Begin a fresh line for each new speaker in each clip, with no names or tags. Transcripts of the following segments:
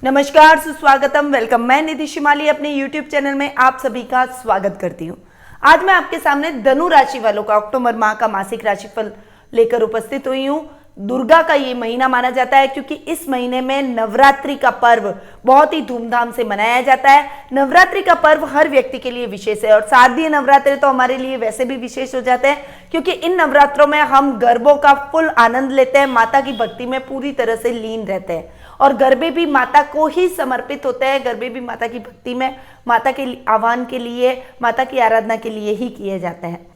नमस्कार, सुस्वागतम, वेलकम। मैं निधि शिमाली अपने YouTube चैनल में आप सभी का स्वागत करती हूँ। आज मैं आपके सामने धनु राशि वालों का अक्टूबर माह का मासिक राशिफल लेकर उपस्थित हुई हूँ। दुर्गा का ये महीना माना जाता है क्योंकि इस महीने में नवरात्रि का पर्व बहुत ही धूमधाम से मनाया जाता है। नवरात्रि का पर्व हर व्यक्ति के लिए विशेष है और शारदीय नवरात्रि तो हमारे लिए वैसे भी विशेष हो जाते हैं क्योंकि इन नवरात्रों में हम गरबों का फुल आनंद लेते हैं, माता की भक्ति में पूरी तरह से लीन रहते हैं और गरबे भी माता को ही समर्पित होते हैं। गरबे भी माता की भक्ति में, माता के आह्वान के लिए, माता की आराधना के लिए ही किए जाते हैं।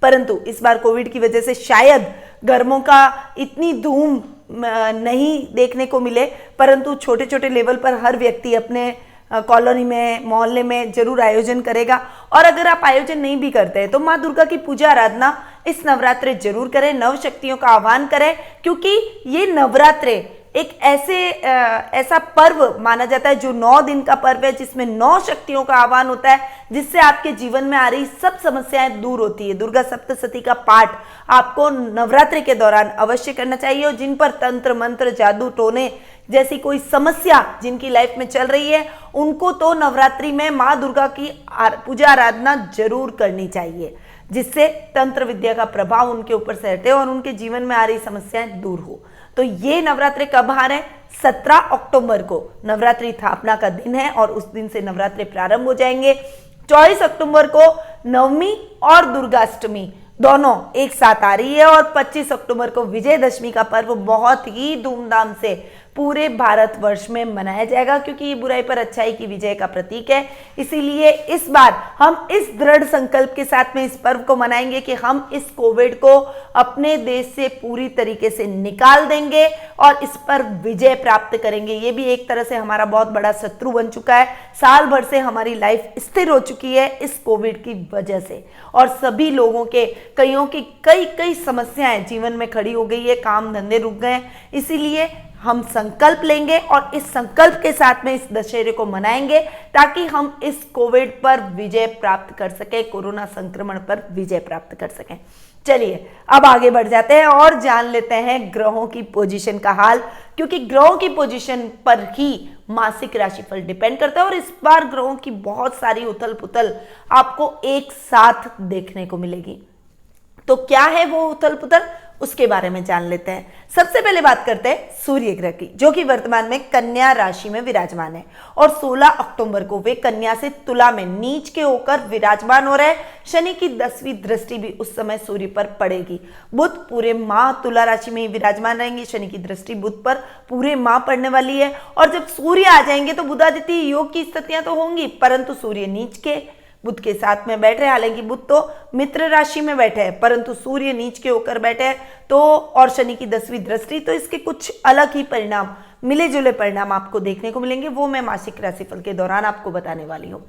परंतु इस बार कोविड की वजह से शायद गरबों का इतनी धूम नहीं देखने को मिले, परंतु छोटे छोटे लेवल पर हर व्यक्ति अपने कॉलोनी में, मोहल्ले में जरूर आयोजन करेगा। और अगर आप आयोजन नहीं भी करते हैं तो माँ दुर्गा की पूजा आराधना इस नवरात्रे जरूर करें, नव शक्तियों का आह्वान करें, क्योंकि ये नवरात्रे एक ऐसा पर्व माना जाता है जो 9 दिन का पर्व है, जिसमें 9 शक्तियों का आह्वान होता है, जिससे आपके जीवन में आ रही सब समस्याएं दूर होती है। दुर्गा सप्तशती का पाठ आपको नवरात्रि के दौरान अवश्य करना चाहिए और जिन पर तंत्र मंत्र, जादू टोने जैसी कोई समस्या जिनकी लाइफ में चल रही है, उनको तो नवरात्रि में माँ दुर्गा की पूजा आराधना जरूर करनी चाहिए, जिससे तंत्र विद्या का प्रभाव उनके ऊपर से हटे और उनके जीवन में आ रही समस्याएं दूर हो। तो ये नवरात्रि कब आ रहे हैं? 17 अक्टूबर को नवरात्रि स्थापना का दिन है और उस दिन से नवरात्रि प्रारंभ हो जाएंगे। 24 अक्टूबर को नवमी और दुर्गाष्टमी दोनों एक साथ आ रही है और 25 अक्टूबर को विजयदशमी का पर्व बहुत ही धूमधाम से पूरे भारतवर्ष में मनाया जाएगा, क्योंकि ये बुराई पर अच्छाई की विजय का प्रतीक है। इसीलिए इस बार हम इस दृढ़ संकल्प के साथ में इस पर्व को मनाएंगे कि हम इस कोविड को अपने देश से पूरी तरीके से निकाल देंगे और इस पर विजय प्राप्त करेंगे। ये भी एक तरह से हमारा बहुत बड़ा शत्रु बन चुका है। साल भर से हमारी लाइफ स्थिर हो चुकी है इस कोविड की वजह से और सभी लोगों के, कईयों की कई समस्याएं जीवन में खड़ी हो गई है, काम धंधे रुक गए। इसीलिए हम संकल्प लेंगे और इस संकल्प के साथ में इस दशहरे को मनाएंगे ताकि हम इस कोविड पर विजय प्राप्त कर सकें, कोरोना संक्रमण पर विजय प्राप्त कर सकें। चलिए अब आगे बढ़ जाते हैं और जान लेते हैं ग्रहों की पोजीशन का हाल, क्योंकि ग्रहों की पोजीशन पर ही मासिक राशिफल डिपेंड करता है और इस बार ग्रहों की बहुत सारी उथल पुथल आपको एक साथ देखने को मिलेगी। तो क्या है वो उथल पुथल, उसके बारे में जान लेते हैं। सबसे पहले बात करते हैं सूर्य ग्रह की, जो कि वर्तमान में कन्या राशि में विराजमान है और 16 अक्टूबर को वे कन्या से तुला में नीच के होकर विराजमान हो रहे हैं। शनि की 10वीं दृष्टि भी उस समय सूर्य पर पड़ेगी। बुध पूरे माह तुला राशि में ही विराजमान रहेंगे। शनि की दृष्टि बुध पर पूरे माह पड़ने वाली है और जब सूर्य आ जाएंगे तो बुधादित्य योग की स्थितियां तो होंगी, परंतु सूर्य नीच के बुध के साथ में बैठे हैं। हालांकि बुध तो मित्र राशि में बैठे हैं, परंतु सूर्य नीच के होकर बैठे हैं तो और शनि की 10वीं दृष्टि, तो इसके कुछ अलग ही परिणाम, मिले जुले परिणाम आपको देखने को मिलेंगे। वो मैं मासिक राशिफल के दौरान आपको बताने वाली हूँ।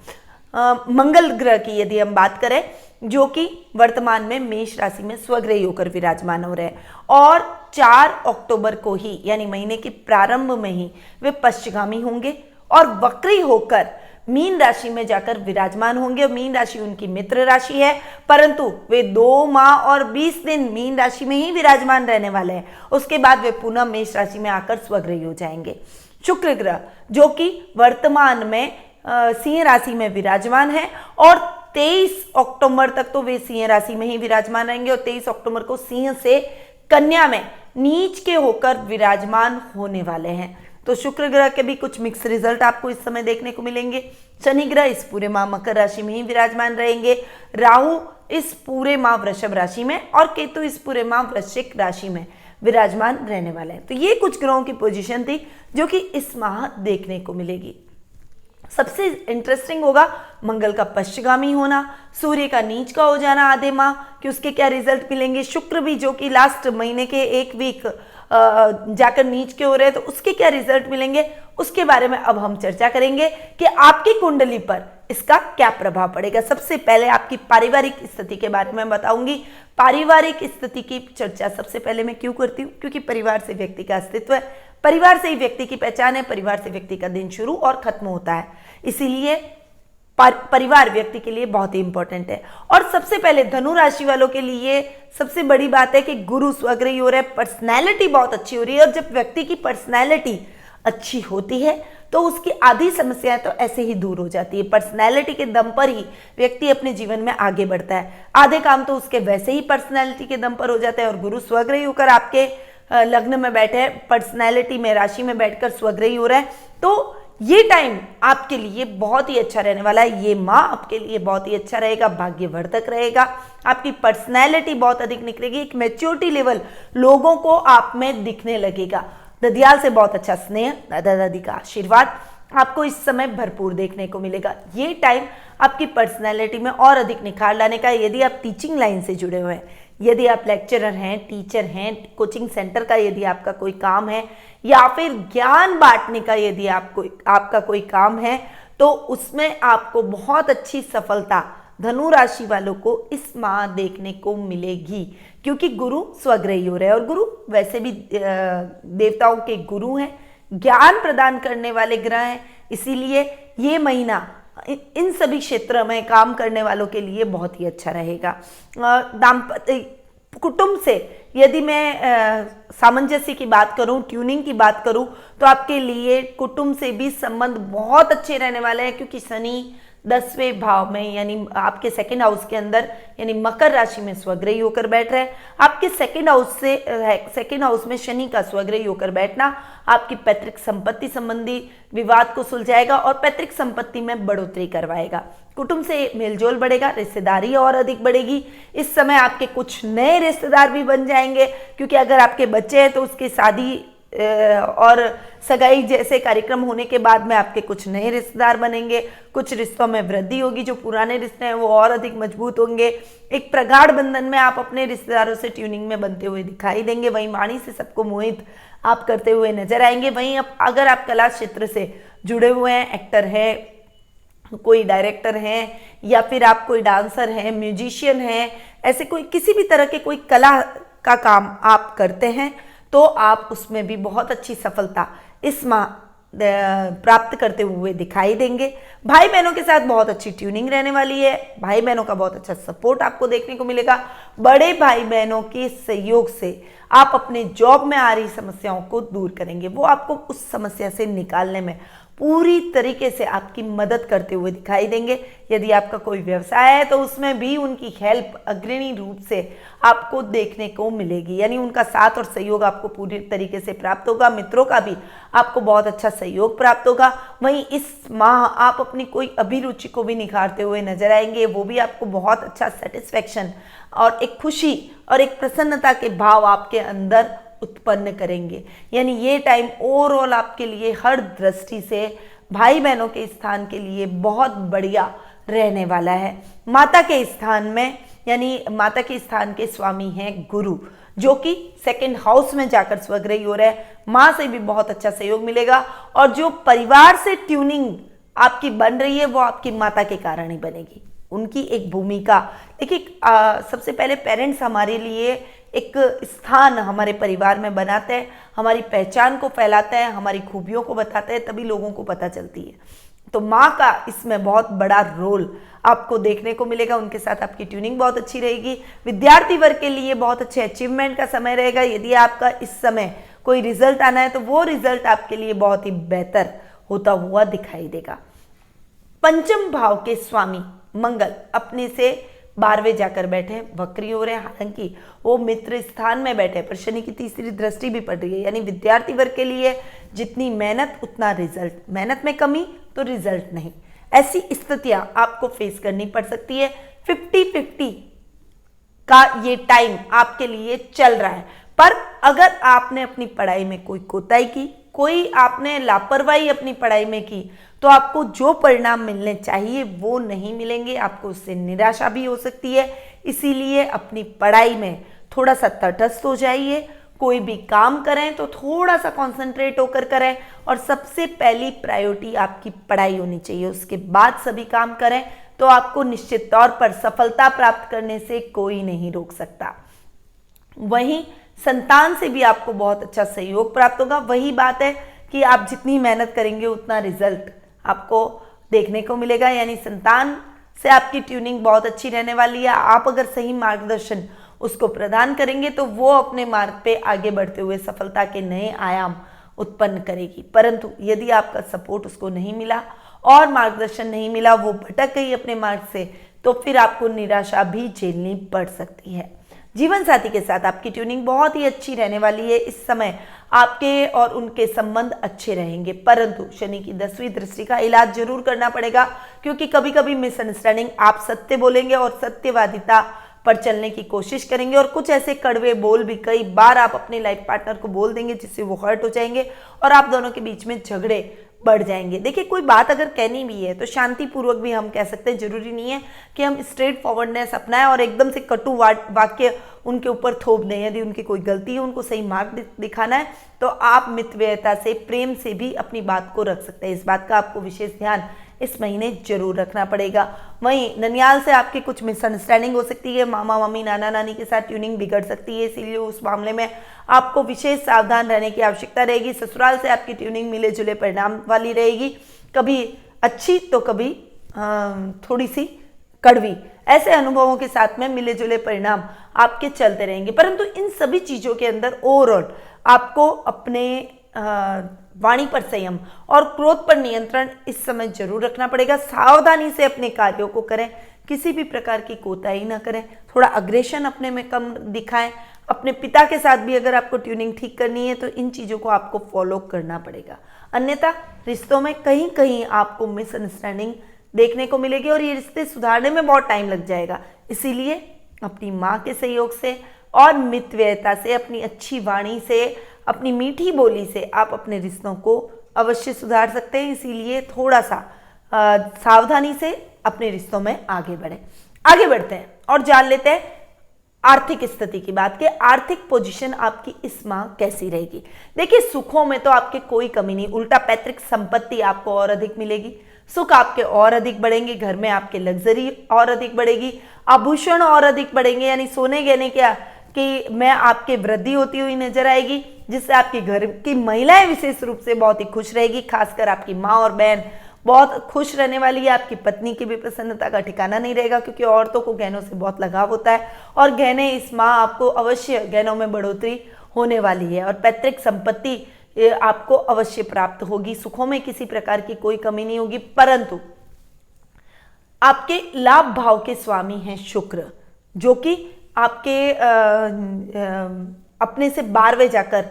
मंगल ग्रह की यदि हम बात करें, जो कि वर्तमान में मेष राशि में स्वग्रही होकर विराजमान हो रहे हैं और 4 अक्टूबर को ही, यानी महीने के प्रारंभ में ही, वे पश्चिमगामी होंगे और वक्री होकर मीन राशि में जाकर विराजमान होंगे। मीन राशि उनकी मित्र राशि है, परंतु वे 2 माह और 20 दिन मीन राशि में ही विराजमान रहने वाले हैं। उसके बाद वे पुनः मेष राशि में आकर स्वग्रही हो जाएंगे। शुक्र ग्रह, जो कि वर्तमान में सिंह राशि में विराजमान है और 23 अक्टूबर तक तो वे सिंह राशि में ही विराजमान रहेंगे और 23 अक्टूबर को सिंह से कन्या में नीच के होकर विराजमान होने वाले हैं। तो शुक्र ग्रह के भी कुछ मिक्स रिजल्ट आपको इस समय देखने को मिलेंगे। शनि ग्रह इस पूरे माह मकर राशि में ही विराजमान रहेंगे। राहु इस पूरे माह वृषभ राशि में और केतु इस पूरे माह वृश्चिक राशि में विराजमान रहने वाले हैं। तो ये कुछ ग्रहों की पोजीशन थी जो कि इस माह देखने को मिलेगी। सबसे इंटरेस्टिंग होगा मंगल का पश्चिमगामी होना, सूर्य का नीच का हो जाना आधे माह, कि उसके क्या रिजल्ट मिलेंगे। शुक्र भी जो कि लास्ट महीने के 1 वीक जाकर नीच के हो रहे हैं, तो उसके क्या रिजल्ट मिलेंगे, उसके बारे में अब हम चर्चा करेंगे कि आपकी कुंडली पर इसका क्या प्रभाव पड़ेगा। सबसे पहले आपकी पारिवारिक स्थिति के बारे में बताऊंगी। पारिवारिक स्थिति की चर्चा सबसे पहले मैं क्यों करती हूँ, क्योंकि परिवार से व्यक्ति का अस्तित्व है, परिवार से ही व्यक्ति की पहचान है, परिवार से व्यक्ति का दिन शुरू और खत्म होता है। इसीलिए परिवार व्यक्ति के लिए बहुत ही इंपॉर्टेंट है। और सबसे पहले धनु राशि वालों के लिए सबसे बड़ी बात है कि गुरु स्वग्रही हो रहे हैं, पर्सनैलिटी बहुत अच्छी हो रही है। और जब व्यक्ति की पर्सनैलिटी अच्छी होती है तो उसकी आधी समस्याएं तो ऐसे ही दूर हो जाती है। पर्सनैलिटी के दम पर ही व्यक्ति अपने जीवन में आगे बढ़ता है। आधे काम तो उसके वैसे ही पर्सनैलिटी के दम पर हो जाते हैं। और गुरु स्वग्रही होकर आपके लग्न में बैठे हैं, पर्सनैलिटी में, राशि में बैठकर स्वग्रही हो रहा है, तो ये टाइम आपके लिए बहुत ही अच्छा रहने वाला है। ये माह आपके लिए बहुत ही अच्छा रहेगा, भाग्यवर्धक रहेगा। आपकी पर्सनैलिटी बहुत अधिक निखरेगी, एक मैच्योरिटी लेवल लोगों को आप में दिखने लगेगा। ददियाल से बहुत अच्छा स्नेह, दादा दादी का आशीर्वाद आपको इस समय भरपूर देखने को मिलेगा। ये टाइम आपकी पर्सनैलिटी में और अधिक निखार लाने का। यदि आप टीचिंग लाइन से जुड़े हुए हैं, यदि आप लेक्चरर हैं, टीचर हैं, कोचिंग सेंटर का यदि आपका कोई काम है, या फिर ज्ञान बांटने का यदि आपका कोई काम है, तो उसमें आपको बहुत अच्छी सफलता धनु राशि वालों को इस माह देखने को मिलेगी, क्योंकि गुरु स्वग्रही हो रहे हैं। और गुरु वैसे भी देवताओं के गुरु हैं, ज्ञान प्रदान करने वाले ग्रह हैं, इसीलिए ये महीना इन सभी क्षेत्र में काम करने वालों के लिए बहुत ही अच्छा रहेगा। दाम्पत्य कुटुंब से यदि मैं सामंजस्य की बात करूं, ट्यूनिंग की बात करूं, तो आपके लिए कुटुंब से भी संबंध बहुत अच्छे रहने वाले हैं, क्योंकि शनि 10वें भाव में यानी आपके सेकंड हाउस के अंदर यानी मकर राशि में स्वग्रही होकर बैठ रहे हैं। आपके सेकंड हाउस में शनि का स्वग्रही होकर बैठना आपकी पैतृक संपत्ति संबंधी विवाद को सुलझाएगा और पैतृक संपत्ति में बढ़ोतरी करवाएगा। कुटुंब से मेलजोल बढ़ेगा, रिश्तेदारी और अधिक बढ़ेगी। इस समय आपके कुछ नए रिश्तेदार भी बन जाएंगे, क्योंकि अगर आपके बच्चे हैं तो उसकी शादी और सगाई जैसे कार्यक्रम होने के बाद में आपके कुछ नए रिश्तेदार बनेंगे। कुछ रिश्तों में वृद्धि होगी, जो पुराने रिश्ते हैं वो और अधिक मजबूत होंगे। एक प्रगाढ़ बंधन में आप अपने रिश्तेदारों से ट्यूनिंग में बनते हुए दिखाई देंगे। वहीं वाणी से सबको मोहित आप करते हुए नजर आएंगे। वहीं अगर आप कला क्षेत्र से जुड़े हुए हैं, एक्टर है, कोई डायरेक्टर हैं, या फिर आप कोई डांसर हैं, म्यूजिशियन हैं, ऐसे कोई किसी भी तरह के कोई कला का काम आप करते हैं, तो आप उसमें भी बहुत अच्छी सफलता इस माह प्राप्त करते हुए दिखाई देंगे। भाई बहनों के साथ बहुत अच्छी ट्यूनिंग रहने वाली है। भाई बहनों का बहुत अच्छा सपोर्ट आपको देखने को मिलेगा। बड़े भाई बहनों के सहयोग से आप अपने जॉब में आ रही समस्याओं को दूर करेंगे। वो आपको उस समस्या से निकालने में पूरी तरीके से आपकी मदद करते हुए दिखाई देंगे। यदि आपका कोई व्यवसाय है तो उसमें भी उनकी हेल्प अग्रणी रूप से आपको देखने को मिलेगी, यानी उनका साथ और सहयोग आपको पूरी तरीके से प्राप्त होगा। मित्रों का भी आपको बहुत अच्छा सहयोग प्राप्त होगा। वहीं इस माह आप अपनी कोई अभिरुचि को भी निखारते हुए नजर आएंगे, वो भी आपको बहुत अच्छा सेटिस्फैक्शन और एक खुशी और एक प्रसन्नता के भाव आपके अंदर उत्पन्न करेंगे। यानी ये टाइम ओवरऑल आपके लिए हर दृष्टि से भाई बहनों के स्थान के लिए बहुत बढ़िया रहने वाला है। माता के स्थान में यानी माता के स्थान के स्वामी हैं गुरु, जो कि सेकंड हाउस में जाकर स्वग्रही हो रहे हैं। माँ से भी बहुत अच्छा सहयोग मिलेगा और जो परिवार से ट्यूनिंग आपकी बन रही है वो आपकी माता के कारण ही बनेगी। उनकी एक भूमिका देखिए, सबसे पहले पेरेंट्स हमारे लिए एक स्थान हमारे परिवार में बनाते हैं, हमारी पहचान को फैलाते हैं, हमारी खूबियों को बताते हैं, तभी लोगों को पता चलती है। तो माँ का इसमें बहुत बड़ा रोल आपको देखने को मिलेगा। उनके साथ आपकी ट्यूनिंग बहुत अच्छी रहेगी। विद्यार्थी वर्ग के लिए बहुत अच्छे अचीवमेंट का समय रहेगा। यदि आपका इस समय कोई रिजल्ट आना है तो वो रिजल्ट आपके लिए बहुत ही बेहतर होता हुआ दिखाई देगा। पंचम भाव के स्वामी मंगल अपने से 12वें जाकर बैठे, वक्री हो रहे हैं। हालांकि वो मित्र स्थान में बैठे, पर शनि की तीसरी दृष्टि भी पड़ रही है। यानी विद्यार्थी वर्ग के लिए जितनी मेहनत उतना रिजल्ट, मेहनत में कमी तो रिजल्ट नहीं, ऐसी स्थितियां आपको फेस करनी पड़ सकती है। 50-50 का ये टाइम आपके लिए चल रहा है। पर अगर आपने अपनी पढ़ाई में कोई कोताही की, कोई आपने लापरवाही अपनी पढ़ाई में की, तो आपको जो परिणाम मिलने चाहिए वो नहीं मिलेंगे। आपको उससे निराशा भी हो सकती है। इसीलिए अपनी पढ़ाई में थोड़ा सा तटस्थ हो जाइए। कोई भी काम करें तो थोड़ा सा कंसंट्रेट होकर करें और सबसे पहली प्रायोरिटी आपकी पढ़ाई होनी चाहिए। उसके बाद सभी काम करें तो आपको निश्चित तौर पर सफलता प्राप्त करने से कोई नहीं रोक सकता। वहीं संतान से भी आपको बहुत अच्छा सहयोग प्राप्त होगा। वही बात है कि आप जितनी मेहनत करेंगे उतना रिजल्ट आपको देखने को मिलेगा। यानी संतान से आपकी ट्यूनिंग बहुत अच्छी रहने वाली है। आप अगर सही मार्गदर्शन उसको प्रदान करेंगे तो वो अपने मार्ग पे आगे बढ़ते हुए सफलता के नए आयाम उत्पन्न करेगी। परंतु यदि आपका सपोर्ट उसको नहीं मिला और मार्गदर्शन नहीं मिला, वो भटक गई अपने मार्ग से, तो फिर आपको निराशा भी झेलनी पड़ सकती है। जीवन साथी के साथ आपकी ट्यूनिंग बहुत ही अच्छी रहने वाली है। इस समय आपके और उनके संबंध अच्छे रहेंगे, परंतु शनि की 10वीं दृष्टि का इलाज जरूर करना पड़ेगा, क्योंकि कभी कभी मिसअंडरस्टैंडिंग, आप सत्य बोलेंगे और सत्यवादिता पर चलने की कोशिश करेंगे और कुछ ऐसे कड़वे बोल भी कई बार आप अपने लाइफ पार्टनर को बोल देंगे जिससे वो हर्ट हो जाएंगे और आप दोनों के बीच में झगड़े बढ़ जाएंगे। देखिए, कोई बात अगर कहनी भी है तो शांतिपूर्वक भी हम कह सकते हैं। जरूरी नहीं है कि हम स्ट्रेट फॉरवर्डनेस अपनाएं और एकदम से कटु वाक्य उनके ऊपर थोप दें। यदि उनकी कोई गलती है, उनको सही मार्ग दिखाना है, तो आप मितव्ययता से, प्रेम से भी अपनी बात को रख सकते हैं। इस बात का आपको विशेष ध्यान इस महीने जरूर रखना पड़ेगा। वहीं ननियाल से आपकी कुछ मिसअंडरस्टैंडिंग हो सकती है, मामा मामी नाना नानी के साथ ट्यूनिंग बिगड़ सकती है, इसीलिए उस मामले में आपको विशेष सावधान रहने की आवश्यकता रहेगी। ससुराल से आपकी ट्यूनिंग मिले जुले परिणाम वाली रहेगी, कभी अच्छी तो कभी थोड़ी सी कड़वी। ऐसे अनुभवों के साथ में मिले जुले परिणाम आपके चलते रहेंगे, परंतु इन सभी चीजों के अंदर ओवरऑल आपको अपने वाणी पर संयम और क्रोध पर नियंत्रण इस समय जरूर रखना पड़ेगा। सावधानी से अपने कार्यों को करें, किसी भी प्रकार की कोताही ना करें, थोड़ा अग्रेशन अपने में कम दिखाएं। अपने पिता के साथ भी अगर आपको ट्यूनिंग ठीक करनी है तो इन चीज़ों को आपको फॉलो करना पड़ेगा, अन्यथा रिश्तों में कहीं कहीं आपको मिसअंडरस्टैंडिंग देखने को मिलेगी और ये रिश्ते सुधारने में बहुत टाइम लग जाएगा। इसीलिए अपनी माँ के सहयोग से और मितव्ययता से, अपनी अच्छी वाणी से, अपनी मीठी बोली से आप अपने रिश्तों को अवश्य सुधार सकते हैं। इसीलिए थोड़ा सा सावधानी से अपने रिश्तों में आगे बढ़ते हैं और जान लेते हैं आर्थिक स्थिति की बात। कि आर्थिक पोजीशन आपकी इस माह कैसी रहेगी। देखिए, सुखों में तो आपके कोई कमी नहीं, उल्टा पैतृक संपत्ति आपको और अधिक मिलेगी, सुख आपके और अधिक बढ़ेंगे, घर में आपके लग्जरी और अधिक बढ़ेगी, आभूषण और अधिक बढ़ेंगे, यानी सोने गहने क्या कि में आपके वृद्धि होती हुई नजर आएगी, जिससे आपके घर की महिलाएं विशेष रूप से बहुत ही खुश रहेगी। खासकर आपकी माँ और बहन बहुत खुश रहने वाली है। आपकी पत्नी की भी प्रसन्नता का ठिकाना नहीं रहेगा, क्योंकि औरतों को गहनों से बहुत लगाव होता है और गहने इस माह आपको अवश्य गहनों में बढ़ोतरी होने वाली है और पैतृक संपत्ति आपको अवश्य प्राप्त होगी। सुखों में किसी प्रकार की कोई कमी नहीं होगी, परंतु आपके लाभ भाव के स्वामी हैं शुक्र, जो कि आपके अपने से 12वें जाकर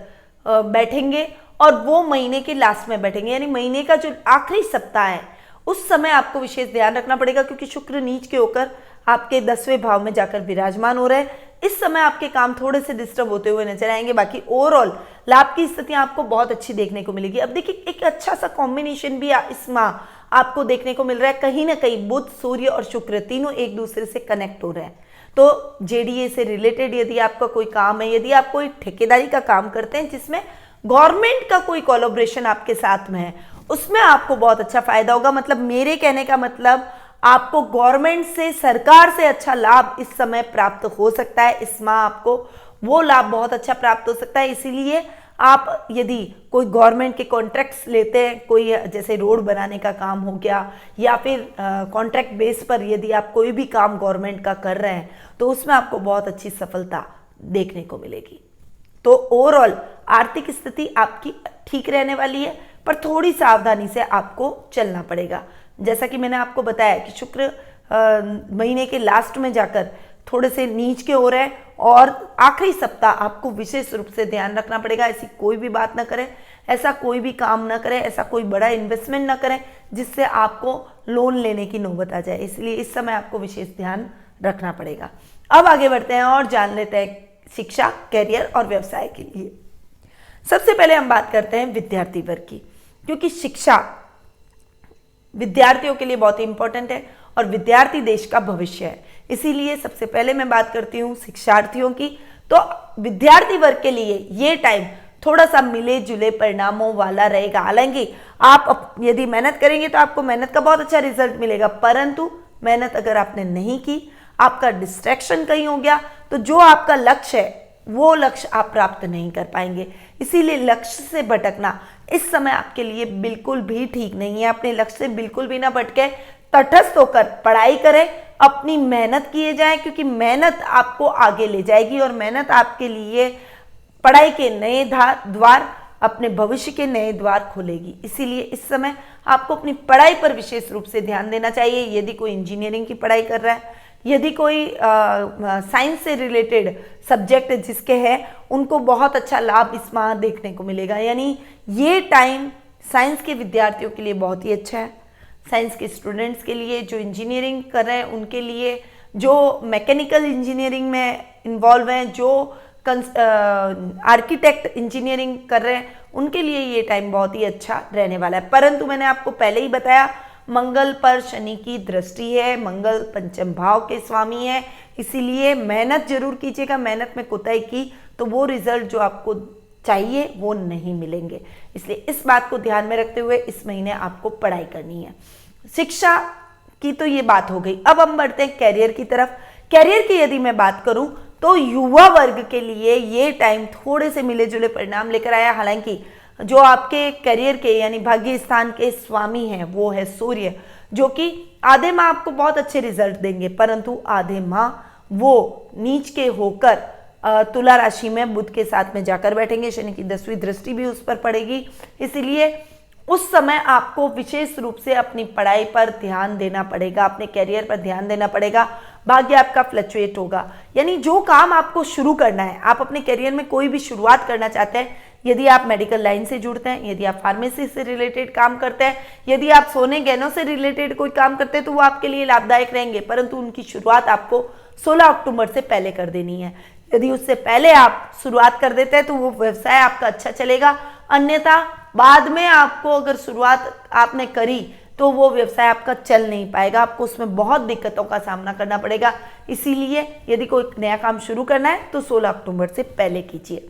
बैठेंगे और वो महीने के लास्ट में बैठेंगे, यानी महीने का जो आखिरी सप्ताह है उस समय आपको विशेष ध्यान रखना पड़ेगा, क्योंकि शुक्र नीच के होकर आपके 10वें भाव में जाकर विराजमान हो रहे हैं। इस समय आपके काम थोड़े से डिस्टर्ब होते हुए नजर आएंगे, बाकी ओवरऑल लाभ की स्थितियां आपको बहुत अच्छी देखने को मिलेगी। अब देखिए, एक अच्छा सा कॉम्बिनेशन भी इस माह आपको देखने को मिल रहा है। कहीं ना कहीं बुध, सूर्य और शुक्र तीनों एक दूसरे से कनेक्ट हो रहे हैं। तो जेडीए से रिलेटेड यदि आपका कोई काम है, यदि आप कोई ठेकेदारी का काम करते हैं जिसमें गवर्नमेंट का कोई कोलैबोरेशन आपके साथ में है, उसमें आपको बहुत अच्छा फायदा होगा। मतलब मेरे कहने का मतलब, आपको गवर्नमेंट से, सरकार से अच्छा लाभ इस समय प्राप्त हो सकता है। इस माह आपको वो लाभ बहुत अच्छा प्राप्त हो सकता है। इसीलिए आप यदि कोई गवर्नमेंट के कॉन्ट्रैक्ट्स लेते हैं, कोई जैसे रोड बनाने का काम हो गया, या फिर कॉन्ट्रैक्ट बेस पर यदि आप कोई भी काम गवर्नमेंट का कर रहे हैं, तो उसमें आपको बहुत अच्छी सफलता देखने को मिलेगी। तो ओवरऑल आर्थिक स्थिति आपकी ठीक रहने वाली है, पर थोड़ी सावधानी से आपको चलना पड़ेगा। जैसा कि मैंने आपको बताया कि शुक्र महीने के लास्ट में जाकर थोड़े से नीच के हो रहे हैं और आखिरी सप्ताह आपको विशेष रूप से ध्यान रखना पड़ेगा। ऐसी कोई भी बात ना करें, ऐसा कोई भी काम ना करें, ऐसा कोई बड़ा इन्वेस्टमेंट ना करें जिससे आपको लोन लेने की नौबत आ जाए। इसलिए इस समय आपको विशेष ध्यान रखना पड़ेगा। अब आगे बढ़ते हैं और जान लेते हैं शिक्षा, करियर और व्यवसाय के लिए। सबसे पहले हम बात करते हैं विद्यार्थी वर्ग की, क्योंकि शिक्षा विद्यार्थियों के लिए बहुत ही इंपॉर्टेंट है और विद्यार्थी देश का भविष्य है। इसीलिए सबसे पहले मैं बात करती हूँ शिक्षार्थियों की। तो विद्यार्थी वर्ग के लिए ये टाइम थोड़ा सा मिले जुले परिणामों वाला रहेगा। हालांकि आप यदि मेहनत करेंगे तो आपको मेहनत का बहुत अच्छा रिजल्ट मिलेगा, परंतु मेहनत अगर आपने नहीं की, आपका डिस्ट्रैक्शन कहीं हो गया, तो जो आपका लक्ष्य है वो लक्ष्य आप प्राप्त नहीं कर पाएंगे। इसीलिए लक्ष्य से भटकना इस समय आपके लिए बिल्कुल भी ठीक नहीं है। अपने लक्ष्य से बिल्कुल भी ना भटके, तटस्थ होकर पढ़ाई करें, अपनी मेहनत किए जाए, क्योंकि मेहनत आपको आगे ले जाएगी और मेहनत आपके लिए पढ़ाई के नए द्वार अपने भविष्य के नए द्वार खोलेगी। इसीलिए इस समय आपको अपनी पढ़ाई पर विशेष रूप से ध्यान देना चाहिए। यदि कोई इंजीनियरिंग की पढ़ाई कर रहा है, यदि कोई साइंस से रिलेटेड सब्जेक्ट जिसके हैं, उनको बहुत अच्छा लाभ इस माह देखने को मिलेगा। यानी ये टाइम साइंस के विद्यार्थियों के लिए बहुत ही अच्छा है। साइंस के स्टूडेंट्स के लिए, जो इंजीनियरिंग कर रहे हैं उनके लिए, जो मैकेनिकल इंजीनियरिंग में इन्वॉल्व हैं, जो आर्किटेक्ट इंजीनियरिंग कर रहे हैं, उनके लिए ये टाइम बहुत ही अच्छा रहने वाला है। परंतु मैंने आपको पहले ही बताया, मंगल पर शनि की दृष्टि है, मंगल पंचम भाव के स्वामी है, इसीलिए मेहनत जरूर कीजिएगा। मेहनत में कोताही की तो वो रिजल्ट जो आपको चाहिए वो नहीं मिलेंगे। इसलिए इस बात को ध्यान में रखते हुए इस महीने आपको पढ़ाई करनी है। शिक्षा की तो ये बात हो गई। अब हम बढ़ते हैं कैरियर की तरफ। कैरियर की यदि मैं बात करूं तो युवा वर्ग के लिए ये टाइम थोड़े से मिले जुले परिणाम लेकर आया। हालांकि जो आपके करियर के यानी भाग्य स्थान के स्वामी हैं वो है सूर्य, जो कि आधे माह आपको बहुत अच्छे रिजल्ट देंगे, परंतु आधे माह वो नीच के होकर तुला राशि में बुध के साथ में जाकर बैठेंगे। शनि की 10वीं दृष्टि भी उस पर पड़ेगी। इसीलिए उस समय आपको विशेष रूप से अपनी पढ़ाई पर ध्यान देना पड़ेगा, अपने कैरियर पर ध्यान देना पड़ेगा। भाग्य आपका फ्लक्चुएट होगा। यानी जो काम आपको शुरू करना है, आप अपने कैरियर में कोई भी शुरुआत करना चाहते हैं, यदि आप मेडिकल लाइन से जुड़ते हैं, यदि आप फार्मेसी से रिलेटेड काम करते हैं, यदि आप सोने गहनों से रिलेटेड कोई काम करते हैं, तो वो आपके लिए लाभदायक रहेंगे। परंतु उनकी शुरुआत आपको 16 अक्टूबर से पहले कर देनी है। यदि उससे पहले आप शुरुआत कर देते हैं तो वो व्यवसाय आपका अच्छा चलेगा। अन्यथा बाद में आपको अगर शुरुआत आपने करी तो वो व्यवसाय आपका चल नहीं पाएगा, आपको उसमें बहुत दिक्कतों का सामना करना पड़ेगा। इसीलिए यदि कोई नया काम शुरू करना है तो 16 अक्टूबर से पहले कीजिए।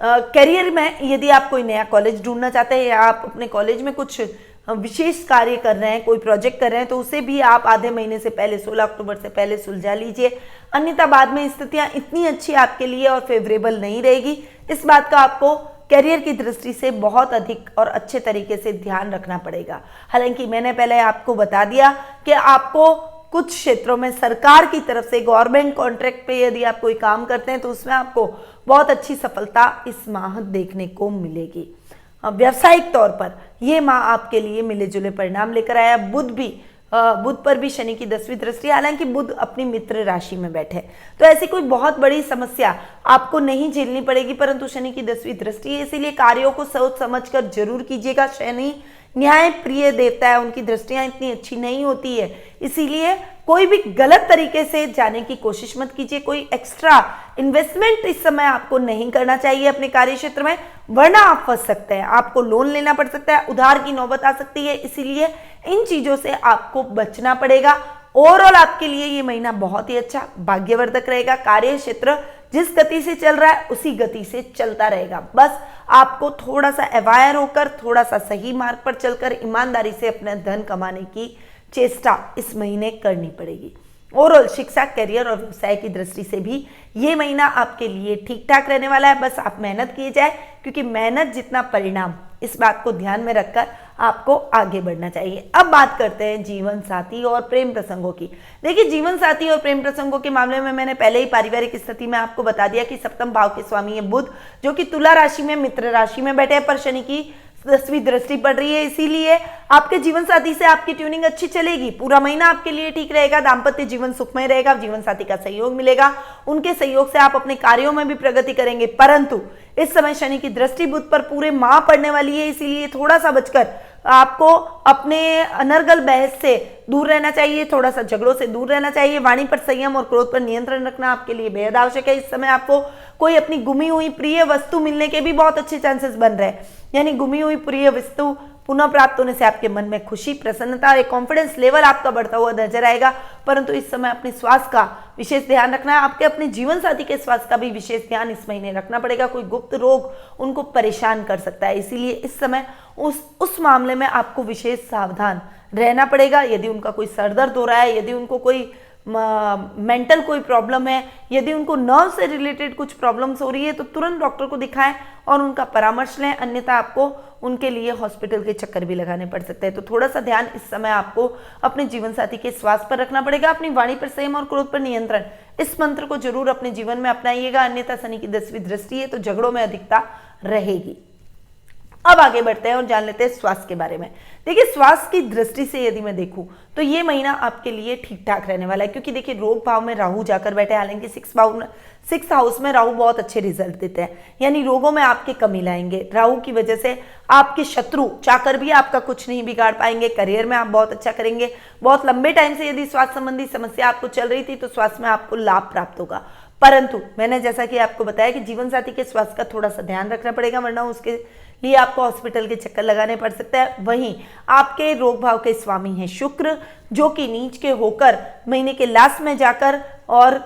करियर में यदि आप कोई नया कॉलेज ढूंढना चाहते हैं या आप अपने कॉलेज में कुछ विशेष कार्य कर रहे हैं, कोई प्रोजेक्ट कर रहे हैं, तो उसे भी आप आधे महीने से पहले 16 अक्टूबर से पहले सुलझा लीजिए। अन्यथा बाद में स्थितियां इतनी अच्छी आपके लिए और फेवरेबल नहीं रहेगी। इस बात का आपको करियर की दृष्टि से बहुत अधिक और अच्छे तरीके से ध्यान रखना पड़ेगा। हालांकि मैंने पहले आपको बता दिया कि आपको कुछ क्षेत्रों में सरकार की तरफ से गवर्नमेंट कॉन्ट्रैक्ट पे यदि आप कोई काम करते हैं तो उसमें आपको बहुत अच्छी सफलता इस माह देखने को मिलेगी। व्यावसायिक तौर पर यह माह आपके लिए मिले जुले परिणाम लेकर आया। बुध पर भी शनि की 10वीं दृष्टि, हालांकि बुध अपनी मित्र राशि में बैठे, तो ऐसी कोई बहुत बड़ी समस्या आपको नहीं झेलनी पड़ेगी। परंतु शनि की 10वीं दृष्टि है, इसीलिए कार्यों को सोच समझकर जरूर कीजिएगा। शनि न्याय प्रिय देवता है, उनकी दृष्टियां इतनी अच्छी नहीं होती है, इसीलिए कोई भी गलत तरीके से जाने की कोशिश मत कीजिए। कोई एक्स्ट्रा इन्वेस्टमेंट इस समय आपको नहीं करना चाहिए अपने कार्य क्षेत्र में, वरना आप फंस सकते हैं, आपको लोन लेना पड़ सकता है, उधार की नौबत आ सकती है। इसीलिए इन चीजों से आपको बचना पड़ेगा। ओवरऑल आपके लिए ये महीना बहुत ही अच्छा भाग्यवर्धक रहेगा। कार्य क्षेत्र जिस गति से चल रहा है उसी गति से चलता रहेगा। बस आपको थोड़ा सा अवायर होकर, थोड़ा सा सही मार्ग पर चलकर ईमानदारी से अपना धन कमाने की चेष्टा इस महीने करनी पड़ेगी। ओवरऑल शिक्षा, करियर और व्यवसाय की दृष्टि से भी ये महीना आपके लिए ठीक ठाक रहने वाला है। बस आप मेहनत किए जाए, क्योंकि मेहनत जितना परिणाम, इस बात को ध्यान में रखकर आपको आगे बढ़ना चाहिए। अब बात करते हैं जीवन साथी और प्रेम प्रसंगों की। देखिए, जीवन साथी और प्रेम प्रसंगों के मामले में मैंने पहले ही पारिवारिक स्थिति में आपको बता दिया कि सप्तम भाव के स्वामी है बुध, जो कि तुला राशि में मित्र राशि में बैठे हैं, पर शनि की 10वीं दृष्टि पड़ रही है। इसीलिए आपके जीवन साथी से आपकी ट्यूनिंग अच्छी चलेगी। पूरा महीना आपके लिए ठीक रहेगा। दाम्पत्य जीवन सुखमय रहेगा। जीवन साथी का सहयोग मिलेगा, उनके सहयोग से आप अपने कार्यों में भी प्रगति करेंगे। परंतु इस समय शनि की दृष्टि बुध पर पूरे माह पड़ने वाली है, इसीलिए थोड़ा सा बचकर आपको अपने अनर्गल बहस से दूर रहना चाहिए, थोड़ा सा झगड़ों से दूर रहना चाहिए। वाणी पर संयम और क्रोध पर नियंत्रण रखना आपके लिए बेहद आवश्यक है। इस समय आपको कोई अपनी गुमी हुई प्रिय वस्तु मिलने के भी बहुत अच्छे चांसेस बन रहे हैं। यानी गुमी हुई प्रिय वस्तु पुनः प्राप्त होने से आपके मन में खुशी, प्रसन्नता, एक कॉन्फिडेंस लेवल आपका बढ़ता हुआ नजर आएगा। परंतु इस समय अपने स्वास्थ्य का विशेष ध्यान रखना है। आपके अपने जीवन साथी के स्वास्थ्य का भी विशेष ध्यान इस महीने रखना पड़ेगा। कोई गुप्त रोग उनको परेशान कर सकता है, इसीलिए इस समय उस मामले में आपको विशेष सावधान रहना पड़ेगा। यदि उनका कोई सर दर्द हो रहा है, यदि उनको कोई मेंटल कोई प्रॉब्लम है, यदि उनको नर्व से रिलेटेड कुछ प्रॉब्लम्स हो रही है तो तुरंत डॉक्टर को दिखाएं और उनका परामर्श लें, अन्यथा आपको उनके लिए हॉस्पिटल के चक्कर भी लगाने पड़ सकते हैं। तो थोड़ा सा ध्यान इस समय आपको अपने जीवन साथी के स्वास्थ्य पर रखना पड़ेगा। अपनी वाणी पर संयम और क्रोध पर नियंत्रण, इस मंत्र को जरूर अपने जीवन में अपनाइएगा, अन्यथा शनि की 10वीं दृष्टि है तो झगड़ों में अधिकता रहेगी। अब आगे बढ़ते हैं और जान लेते हैं स्वास्थ्य के बारे में। देखिए, स्वास्थ्य की दृष्टि से यदि मैं देखूं तो ये महीना आपके लिए ठीक ठाक रहने वाला है, क्योंकि देखिए रोग भाव में राहु जाकर बैठे, हालांकि सिक्स हाउस में राहु बहुत अच्छे रिजल्ट देते हैं, यानी रोगों में आपके कमी लाएंगे। राहु की वजह से आपके शत्रु चाहकर भी आपका कुछ नहीं बिगाड़ पाएंगे। करियर में आप बहुत अच्छा करेंगे। बहुत लंबे टाइम से यदि स्वास्थ्य संबंधी समस्या आपको चल रही थी तो स्वास्थ्य में आपको लाभ प्राप्त होगा, परंतु मैंने जैसा कि आपको बताया कि जीवन साथी के स्वास्थ्य का थोड़ा सा ध्यान रखना पड़ेगा, वरना उसके लिए आपको हॉस्पिटल के चक्कर लगाने पड़ सकता है। वहीं आपके रोग भाव के स्वामी हैं शुक्र, जो कि नीच के होकर महीने के लास्ट में जाकर और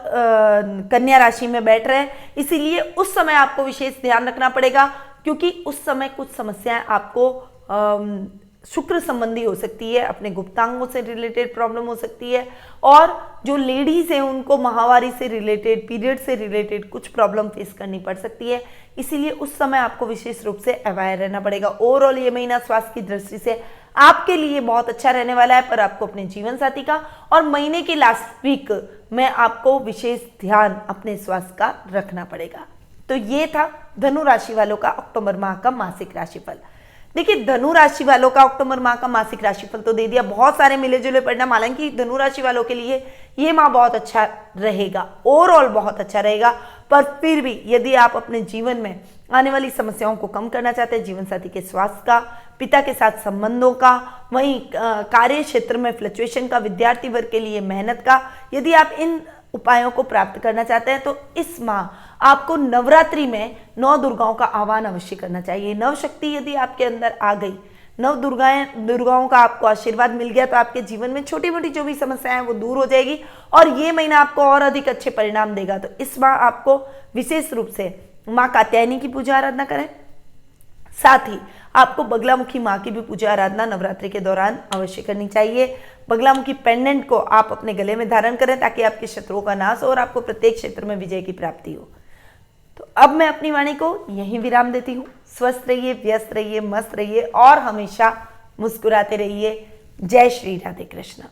कन्या राशि में बैठ रहे हैं, इसीलिए उस समय आपको विशेष ध्यान रखना पड़ेगा, क्योंकि उस समय कुछ समस्याएं आपको शुक्र संबंधी हो सकती है, अपने गुप्तांगों से रिलेटेड प्रॉब्लम हो सकती है, और जो लेडीज हैं उनको माहवारी से रिलेटेड, पीरियड से रिलेटेड कुछ प्रॉब्लम फेस करनी पड़ सकती है, इसीलिए उस समय आपको विशेष रूप से अवेयर रहना पड़ेगा। ओवरऑल ये महीना स्वास्थ्य की दृष्टि से आपके लिए बहुत अच्छा रहने वाला है, पर आपको अपने जीवन साथी का और महीने की लास्ट वीक में आपको विशेष ध्यान अपने स्वास्थ्य का रखना पड़ेगा। तो ये था धनु राशि वालों का अक्टूबर माह का मासिक राशिफल। देखिए, धनु राशि वालों का अक्टूबर माह का मासिक राशिफल तो दे दिया, बहुत सारे मिले जुले परिणाम। हालांकि धनु राशि वालों के लिए ये माह बहुत अच्छा रहेगा, ओवरऑल बहुत अच्छा रहेगा, पर फिर भी यदि आप अपने जीवन में आने वाली समस्याओं को कम करना चाहते हैं, जीवन साथी के स्वास्थ्य का, पिता के साथ संबंधों का, वहीं कार्य क्षेत्र में फ्लक्चुएशन का, विद्यार्थी वर्ग के लिए मेहनत का, यदि आप इन उपायों को प्राप्त करना चाहते हैं तो इस माह आपको नवरात्रि में 9 दुर्गाओं का आह्वान अवश्य करना चाहिए। नव शक्ति यदि आपके अंदर आ गई, नव दुर्गाओं का आपको आशीर्वाद मिल गया, तो आपके जीवन में छोटी मोटी जो भी समस्याएं हैं वो दूर हो जाएगी और ये महीना आपको और अधिक अच्छे परिणाम देगा। तो इस माह आपको विशेष रूप से माँ कात्यायनी की पूजा आराधना करें, साथ ही आपको बगलामुखी माँ की भी पूजा आराधना नवरात्रि के दौरान अवश्य करनी चाहिए। बगलामुखी पेंडेंट को आप अपने गले में धारण करें ताकि आपके शत्रुओं का नाश हो और आपको प्रत्येक क्षेत्र में विजय की प्राप्ति हो। तो अब मैं अपनी वाणी को यहीं विराम देती हूँ। स्वस्थ रहिए, व्यस्त रहिए, मस्त रहिए और हमेशा मुस्कुराते रहिए। जय श्री राधे कृष्ण।